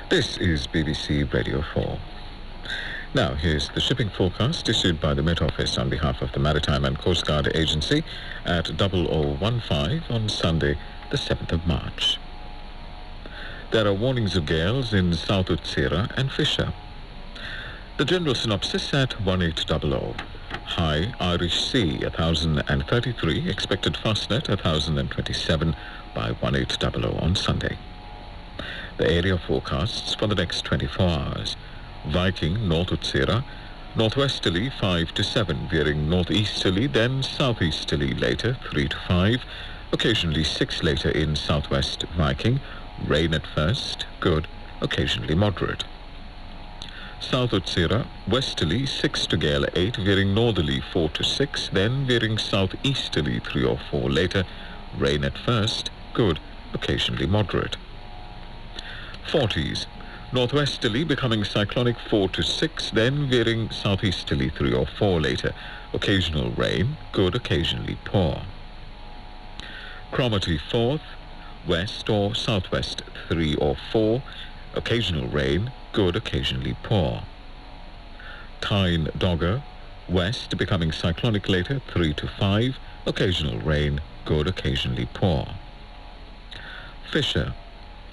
This is BBC Radio 4. Now, here's the shipping forecast issued by the Met Office on behalf of the Maritime and Coast Guard Agency at 0015 on Sunday, the 7th of March. There are warnings of gales in South Utsira and Fisher. The general synopsis at 1800. High Irish Sea 1033, expected fastnet 1027 by 1800 on Sunday. The area forecasts for the next 24 hours. Viking, North Utsira, northwesterly 5 to 7, veering northeasterly, then southeasterly later 3 to 5, occasionally 6 later in southwest Viking, rain at first, good, occasionally moderate. South Utsira, westerly 6 to gale 8, veering northerly 4 to 6, then veering southeasterly 3 or 4 later, rain at first, good, occasionally moderate. Forties, northwesterly becoming cyclonic 4 to 6, then veering southeasterly 3 or 4 later, occasional rain, good, occasionally poor. Cromarty 4th, west or southwest 3 or 4, occasional rain, good, occasionally poor. Tyne Dogger, west becoming cyclonic later 3 to 5, occasional rain, good, occasionally poor. Fisher,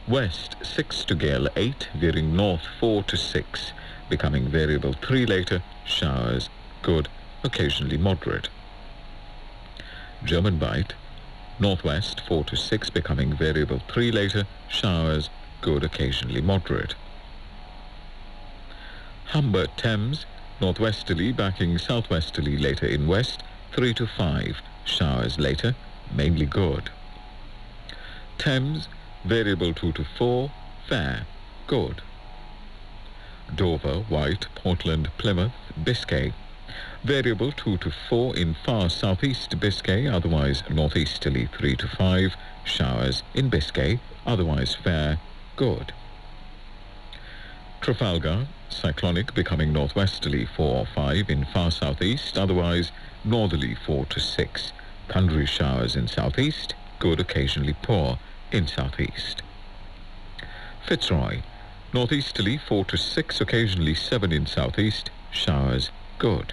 west 6 to gale 8, veering north 4 to 6, becoming variable 3 later, showers, good, occasionally moderate. German Bight, northwest 4 to 6, becoming variable 3 later, showers, good, occasionally moderate. Humber Thames, northwesterly backing southwesterly later in west, 3 to 5, showers later, mainly good. Thames, variable 2 to 4, fair, good. Dover, White, Portland, Plymouth, Biscay, variable 2 to 4 in far southeast Biscay, otherwise northeasterly 3 to 5, showers in Biscay, otherwise fair, good. Trafalgar, cyclonic becoming northwesterly 4 or 5 in far southeast, otherwise northerly 4 to 6, thundery showers in southeast, good, occasionally poor in southeast. Fitzroy, northeasterly 4 to 6, occasionally 7 in southeast, showers, good.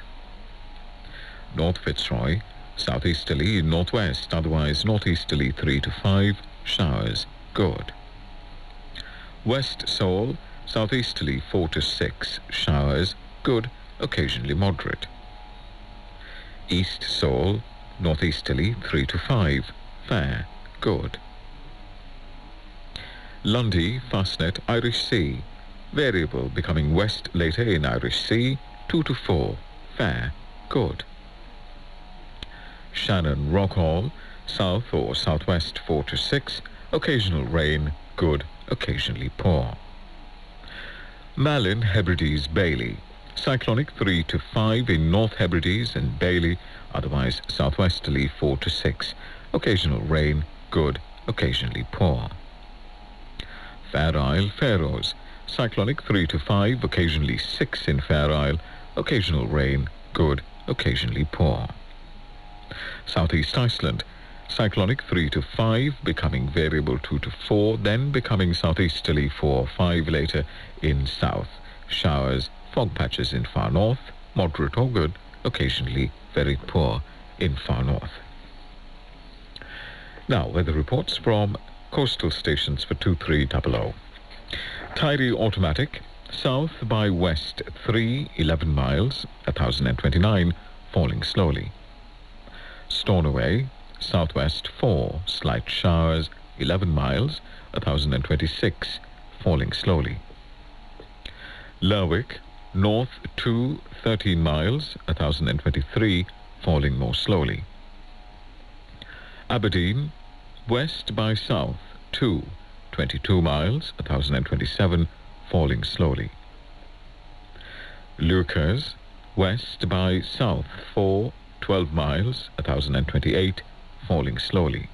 North Fitzroy, southeasterly in northwest, otherwise northeasterly 3 to 5, showers, good. West Seoul, southeasterly 4 to 6, showers, good, occasionally moderate. East Seoul, northeasterly 3 to 5, fair, good. Lundy, fastnet, Irish Sea, variable becoming west later in Irish Sea, 2 to 4, fair, good. Shannon, Rockhall, south or southwest 4 to 6, occasional rain, good, occasionally poor. Malin, Hebrides, Bailey, cyclonic 3 to 5 in North Hebrides and Bailey, otherwise southwesterly 4 to 6, occasional rain, good, occasionally poor. Fair Isle, Faroes, cyclonic 3 to 5, occasionally 6 in Fair Isle, occasional rain, good, occasionally poor. Southeast Iceland, cyclonic 3 to 5, becoming variable 2 to 4, then becoming southeasterly 4 or 5 later in south, showers, fog patches in far north, moderate or good, occasionally very poor in far north. Now, weather reports from coastal stations for 2300. Tyrie automatic, south by west 3, 11 miles, 1029, falling slowly. Stornoway, southwest 4, slight showers, 11 miles, 1026, falling slowly. Lerwick, north 2, 13 miles, 1023, falling more slowly. Aberdeen, west by south 2, 22 miles, 1027, falling slowly. Leuchars, west by south 4, 12 miles, 1028, falling slowly.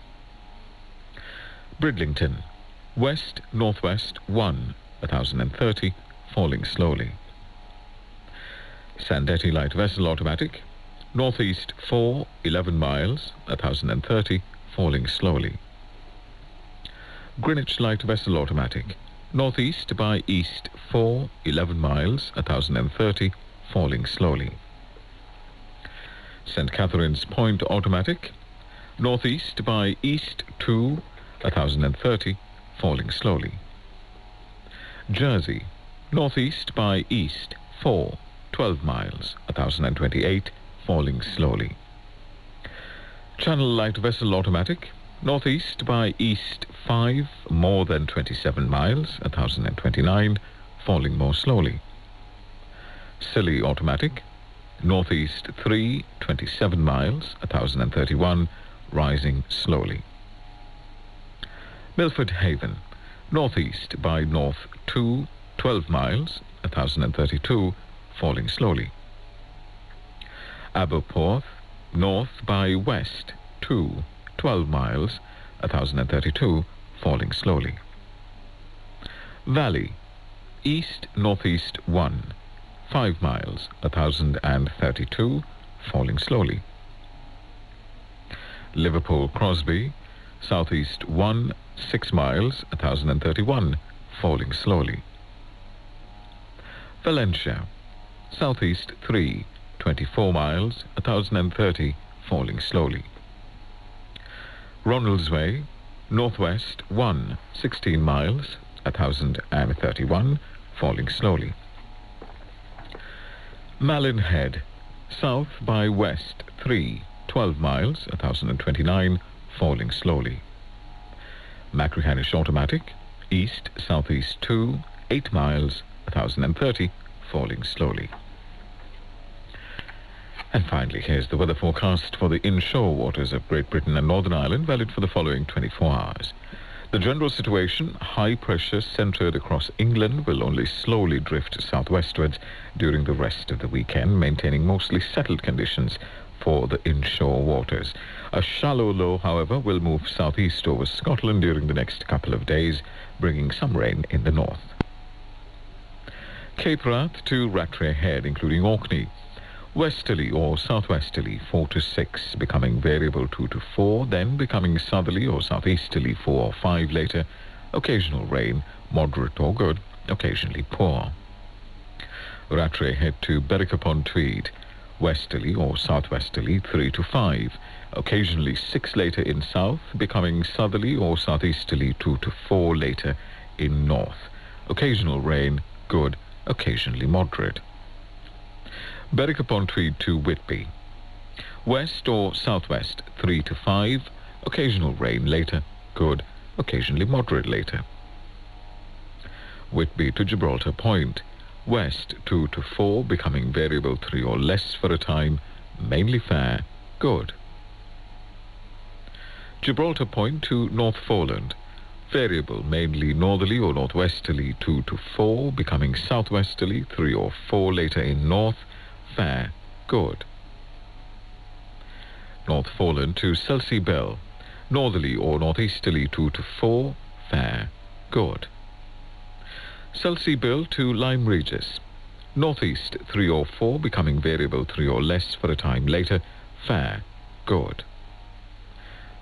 Bridlington, west northwest 1, 1030, falling slowly. Sandetti light vessel automatic, northeast 4, 11 miles, 1030, falling slowly. Greenwich light vessel automatic, Northeast by east 4, 11 miles, 1030, falling slowly. St. Catherine's Point automatic. Northeast by east 2, 1030, falling slowly. Jersey. Northeast by east 4, 12 miles, 1028, falling slowly. Channel light vessel automatic. Northeast by east 5, more than 27 miles, 1029, falling more slowly. Scilly automatic. Northeast 3, 27 miles, 1031, rising slowly. Milford Haven. Northeast by north 2, 12 miles, 1032, falling slowly. Aberporth. North by west 2, 12 miles, 1032, falling slowly. Valley. East northeast 1, 5 miles, 1032, falling slowly. Liverpool Crosby. Southeast 1, 6 miles, 1031, falling slowly. Valencia. Southeast 3, 24 miles, 1030, falling slowly. Ronaldsway. Northwest 1, 16 miles, 1031, falling slowly. Malin Head. South by west 3, 12 miles, 1029, falling slowly. Machrihanish automatic. East southeast 2, 8 miles, 1030, falling slowly. And finally, here's the weather forecast for the inshore waters of Great Britain and Northern Ireland, valid for the following 24 hours. The general situation, high pressure centred across England, will only slowly drift southwestwards during the rest of the weekend, maintaining mostly settled conditions for the inshore waters. A shallow low, however, will move southeast over Scotland during the next couple of days, bringing some rain in the north. Cape Wrath to Rattray Head, including Orkney. Westerly or southwesterly 4 to 6, becoming variable 2 to 4, then becoming southerly or southeasterly 4 or 5 later. Occasional rain, moderate or good, occasionally poor. Rattray Head to Berwick-upon-Tweed. Westerly or southwesterly 3 to 5, occasionally 6 later in south, becoming southerly or southeasterly 2 to 4 later in north. Occasional rain, good, occasionally moderate. Berwick-upon-Tweed to Whitby. West or southwest 3 to 5, occasional rain later, good, occasionally moderate later. Whitby to Gibraltar Point. West 2 to 4, becoming variable 3 or less for a time, mainly fair, good. Gibraltar Point to North Foreland. Variable, mainly northerly or northwesterly 2 to 4, becoming southwesterly 3 or 4 later in north, fair, good. North Foreland to Selsey Bell. Northerly or northeasterly 2 to 4, fair, good. Selsey Bell to Lyme Regis. Northeast 3 or 4, becoming variable 3 or less for a time later, fair, good.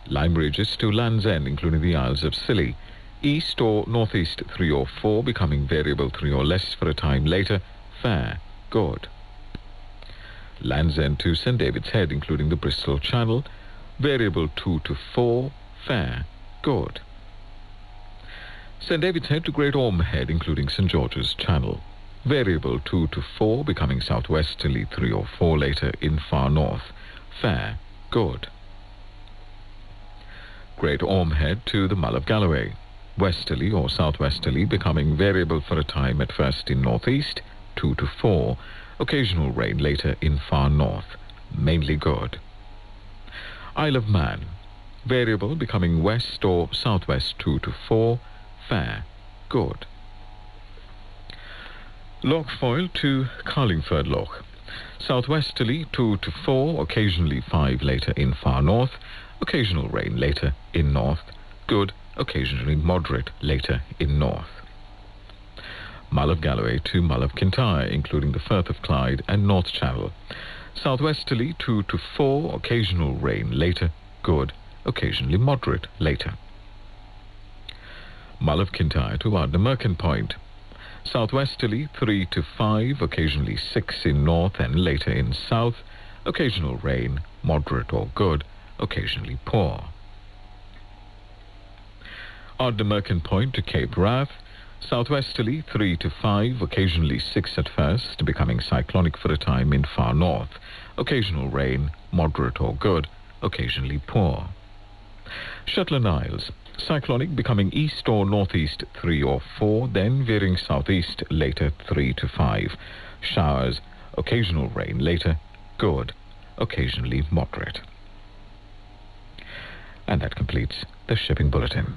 Lyme Regis to Land's End, including the Isles of Scilly. East or northeast 3 or 4, becoming variable 3 or less for a time later, fair, good. Land's End to St. David's Head, including the Bristol Channel. Variable 2 to 4, fair, good. St. David's Head to Great Orme Head, including St. George's Channel. Variable 2 to 4, becoming southwesterly 3 or 4 later in far north. Fair, good. Great Orme Head to the Mull of Galloway. Westerly or southwesterly, becoming variable for a time at first in northeast, 2 to 4. Occasional rain later in far north, mainly good. Isle of Man. Variable, becoming west or southwest 2 to 4, fair, good. Loch Foyle to Carlingford Loch. Southwesterly 2 to 4, occasionally 5 later in far north, occasional rain later in north, good, occasionally moderate later in north. Mull of Galloway to Mull of Kintyre, including the Firth of Clyde and North Channel. Southwesterly 2 to 4, occasional rain later, good, occasionally moderate later. Mull of Kintyre to Ardnamurchan Point. Southwesterly 3 to 5, occasionally 6 in north and later in south. Occasional rain, moderate or good, occasionally poor. Ardnamurchan Point to Cape Wrath. Southwesterly 3 to 5, occasionally 6 at first, becoming cyclonic for a time in far north. Occasional rain, moderate or good, occasionally poor. Shetland Isles. Cyclonic becoming east or northeast 3 or 4, then veering southeast later 3 to 5. Showers, occasional rain later, good, occasionally moderate. And that completes the shipping bulletin.